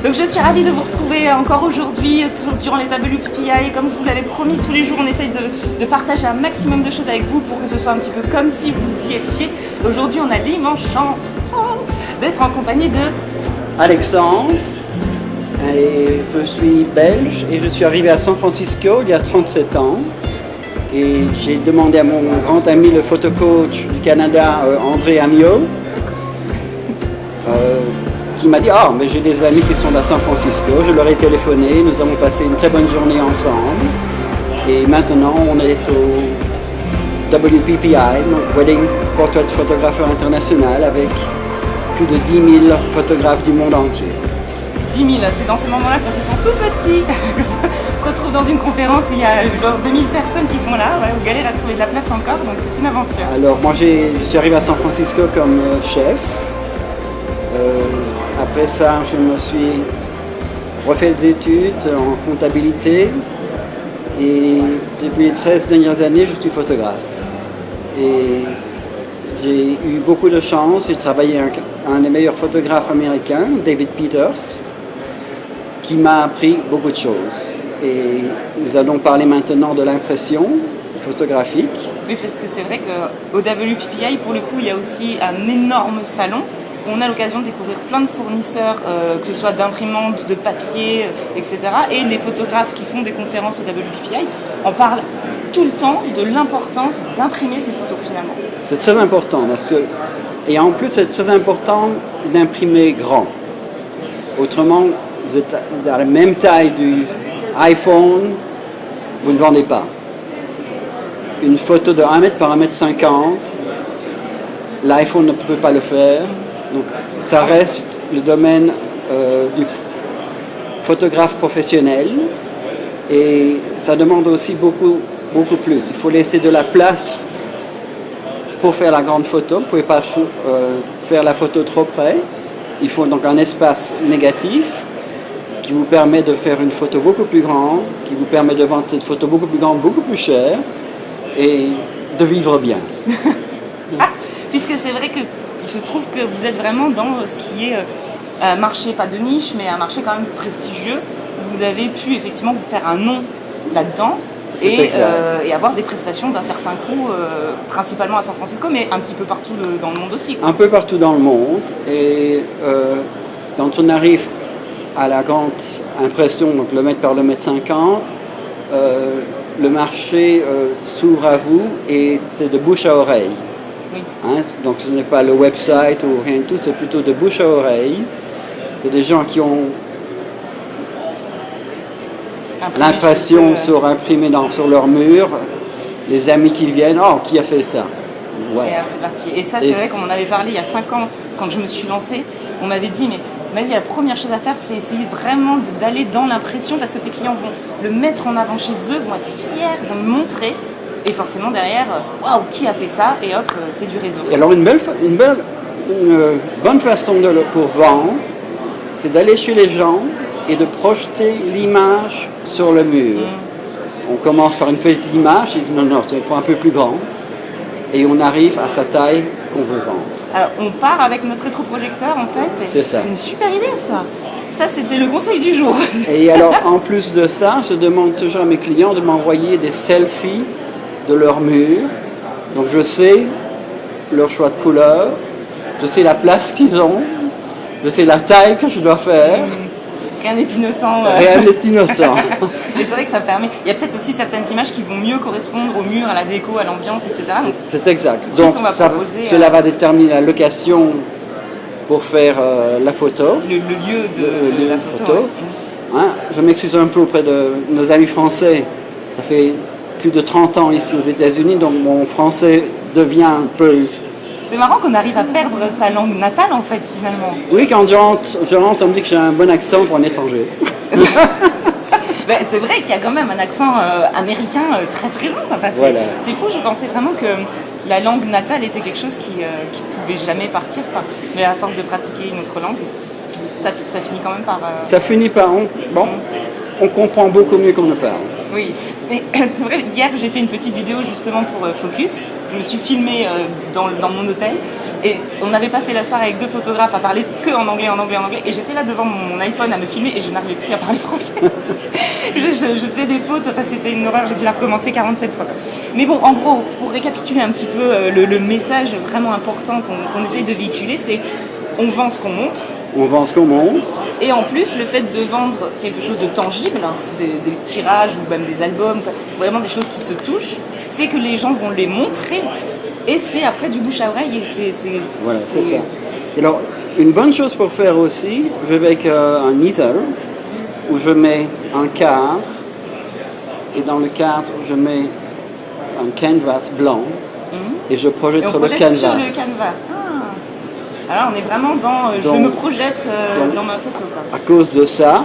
Donc je suis ravie de vous retrouver encore aujourd'hui, durant les WPPI. Comme je vous l'avais promis, tous les jours on essaye de partager un maximum de choses avec vous pour que ce soit un petit peu comme si vous y étiez. Aujourd'hui on a l'immense chance d'être en compagnie de Alexandre, et je suis belge et je suis arrivé à San Francisco il y a 37 ans. Et j'ai demandé à mon grand ami, le photocoach du Canada, André Amiot, qui m'a dit « Ah, mais j'ai des amis qui sont à San Francisco ». Je leur ai téléphoné, nous avons passé une très bonne journée ensemble. Et maintenant, on est au WPPI, donc Wedding Portrait Photographer International, avec plus de 10 000 photographes du monde entier. 10 000, c'est dans ces moments-là qu'on se sent tout petit. On se retrouve dans une conférence où il y a genre 2000 personnes qui sont là, on galère à trouver de la place encore, donc c'est une aventure. Alors moi je suis arrivé à San Francisco comme chef. Après ça, je me suis refait des études en comptabilité et depuis les 13 dernières années, je suis photographe. Et j'ai eu beaucoup de chance, j'ai travaillé avec un des meilleurs photographes américains, David Peters, qui m'a appris beaucoup de choses. Et nous allons parler maintenant de l'impression photographique. Oui, parce que c'est vrai qu'au WPPI, pour le coup, il y a aussi un énorme salon où on a l'occasion de découvrir plein de fournisseurs, que ce soit d'imprimantes, de papier, etc. Et les photographes qui font des conférences au WPPI en parlent tout le temps de l'importance d'imprimer ces photos finalement. C'est très important parce que, et en plus c'est très important d'imprimer grand. Autrement, vous êtes à la même taille du iPhone, vous ne vendez pas. Une photo de 1 mètre par 1 mètre 50, l'iPhone ne peut pas le faire. Donc ça reste le domaine du photographe professionnel et ça demande aussi beaucoup plus. Il faut laisser de la place pour faire la grande photo. Vous ne pouvez pas faire la photo trop près. Il faut donc un espace négatif qui vous permet de faire une photo beaucoup plus grande, qui vous permet de vendre cette photo beaucoup plus grande, beaucoup plus chère et de vivre bien. Puisque c'est vrai qu'il se trouve que vous êtes vraiment dans ce qui est un marché, pas de niche, mais un marché quand même prestigieux. Vous avez pu effectivement vous faire un nom là-dedans et avoir des prestations d'un certain coût, principalement à San Francisco, mais un petit peu partout dans le monde aussi. Un peu partout dans le monde. Et quand on arrive à la grande impression, donc le mètre par le mètre 50, le marché s'ouvre à vous et c'est de bouche à oreille. Oui. Hein, donc ce n'est pas le website ou rien de tout, c'est plutôt de bouche à oreille. C'est des gens qui ont l'impression sur imprimé sur leur mur, les amis qui viennent, oh qui a fait ça? Ouais. Et alors c'est parti. Et ça c'est vrai qu'on en avait parlé il y a 5 ans quand je me suis lancée, on m'avait dit mais vas-y, la première chose à faire c'est essayer vraiment d'aller dans l'impression parce que tes clients vont le mettre en avant chez eux, vont être fiers, vont le montrer. Et forcément derrière, waouh, qui a fait ça? Et hop, c'est du réseau. Et alors une bonne façon pour vendre, c'est d'aller chez les gens et de projeter l'image sur le mur. On commence par une petite image, ils disent non, il faut un peu plus grand. Et on arrive à sa taille qu'on veut vendre. Alors on part avec notre rétroprojecteur en fait. C'est ça. C'est une super idée ça. Ça c'était le conseil du jour. Et alors en plus de ça, je demande toujours à mes clients de m'envoyer des selfies de leur mur. Donc je sais leur choix de couleur, je sais la place qu'ils ont, je sais la taille que je dois faire. Rien n'est innocent. Rien n'est innocent. Mais c'est vrai que ça permet. Il y a peut-être aussi certaines images qui vont mieux correspondre au mur, à la déco, à l'ambiance, etc. C'est exact. Donc cela va déterminer la location pour faire la photo. Le lieu de la photo. Ouais. Hein, je m'excuse un peu auprès de nos amis français. Ça fait plus de 30 ans ici aux États-Unis, donc mon français devient un peu... C'est marrant qu'on arrive à perdre sa langue natale en fait finalement. Oui, quand je rentre, on me dit que j'ai un bon accent pour un étranger. Ben, c'est vrai qu'il y a quand même un accent américain très présent. Enfin, c'est fou, je pensais vraiment que la langue natale était quelque chose qui pouvait jamais partir. Quoi. Mais à force de pratiquer une autre langue, ça finit quand même par... Ça finit par... On comprend beaucoup mieux qu'on ne parle. Oui, mais c'est vrai, hier j'ai fait une petite vidéo justement pour Focus, je me suis filmée dans mon hôtel. Et on avait passé la soirée avec 2 photographes à parler que en anglais. Et j'étais là devant mon iPhone à me filmer et je n'arrivais plus à parler français. je faisais des fautes, enfin, c'était une horreur, j'ai dû la recommencer 47 fois. Mais bon, en gros, pour récapituler un petit peu le message vraiment important qu'on essaye de véhiculer, c'est on vend ce qu'on montre. On vend ce qu'on montre. Et en plus, le fait de vendre quelque chose de tangible, hein, des tirages ou même des albums, vraiment des choses qui se touchent, fait que les gens vont les montrer. Et c'est après du bouche à oreille. Et Voilà, c'est ça. Et alors, une bonne chose pour faire aussi, je vais avec un easel où je mets un cadre et dans le cadre, je mets un canvas blanc et je projette sur le canvas. Sur le canvas. Ah. Alors on est vraiment dans je me projette dans ma photo. Quoi. À cause de ça,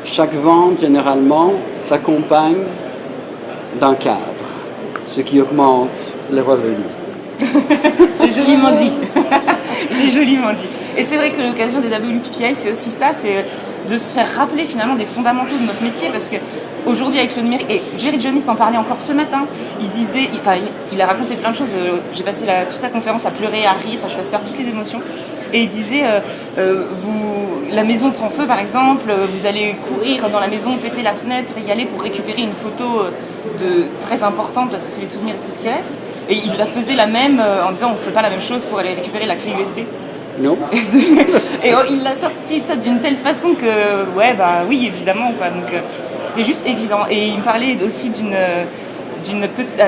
chaque vente généralement s'accompagne d'un cadre, ce qui augmente les revenus. C'est joliment dit. C'est joliment dit. Et c'est vrai que l'occasion des WPPI, c'est aussi ça, c'est de se faire rappeler finalement des fondamentaux de notre métier, parce que aujourd'hui avec le numérique, et Jerry Johnny s'en parlait encore ce matin, il a raconté plein de choses, j'ai passé toute la conférence à pleurer, à rire, je passe par toutes les émotions, et il disait, la maison prend feu par exemple, vous allez courir dans la maison, péter la fenêtre et y aller pour récupérer une photo très importante, parce que c'est les souvenirs et tout ce qui reste, et il la faisait la même en disant on ne fait pas la même chose pour aller récupérer la clé USB. Non. Et il l'a sorti ça d'une telle façon que, oui, évidemment, quoi. Donc c'était juste évident. Et il me parlait aussi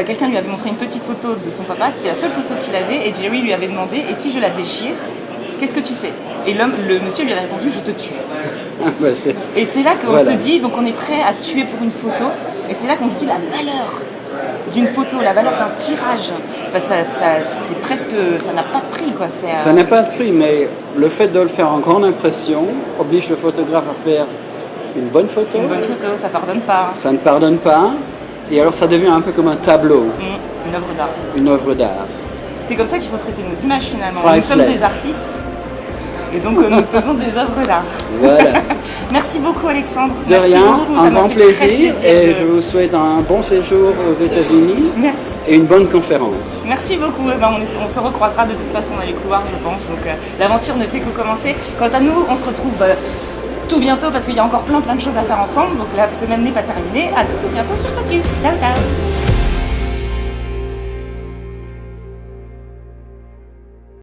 quelqu'un lui avait montré une petite photo de son papa, c'était la seule photo qu'il avait, et Jerry lui avait demandé, et si je la déchire, qu'est-ce que tu fais? Et le monsieur lui a répondu, je te tue. Et c'est là qu'on se dit, donc on est prêt à tuer pour une photo, et c'est là qu'on se dit la valeur d'une photo, la valeur d'un tirage, c'est presque, ça n'a pas de prix, quoi. Ça n'a pas de prix, mais le fait de le faire en grande impression oblige le photographe à faire une bonne photo. Une bonne photo, ça pardonne pas. Ça ne pardonne pas, et alors ça devient un peu comme un tableau. Une œuvre d'art. Une œuvre d'art. C'est comme ça qu'il faut traiter nos images finalement. Nous sommes des artistes. Et donc nous faisons des œuvres d'art. Voilà. Merci beaucoup Alexandre. De Merci rien, beaucoup. un grand plaisir et je vous souhaite un bon séjour aux États-Unis. Merci. Et une bonne conférence. Merci beaucoup. On se recroisera de toute façon dans les couloirs, je pense. Donc l'aventure ne fait que commencer. Quant à nous, on se retrouve tout bientôt parce qu'il y a encore plein de choses à faire ensemble. Donc la semaine n'est pas terminée. À tout bientôt sur Focus. Ciao ciao.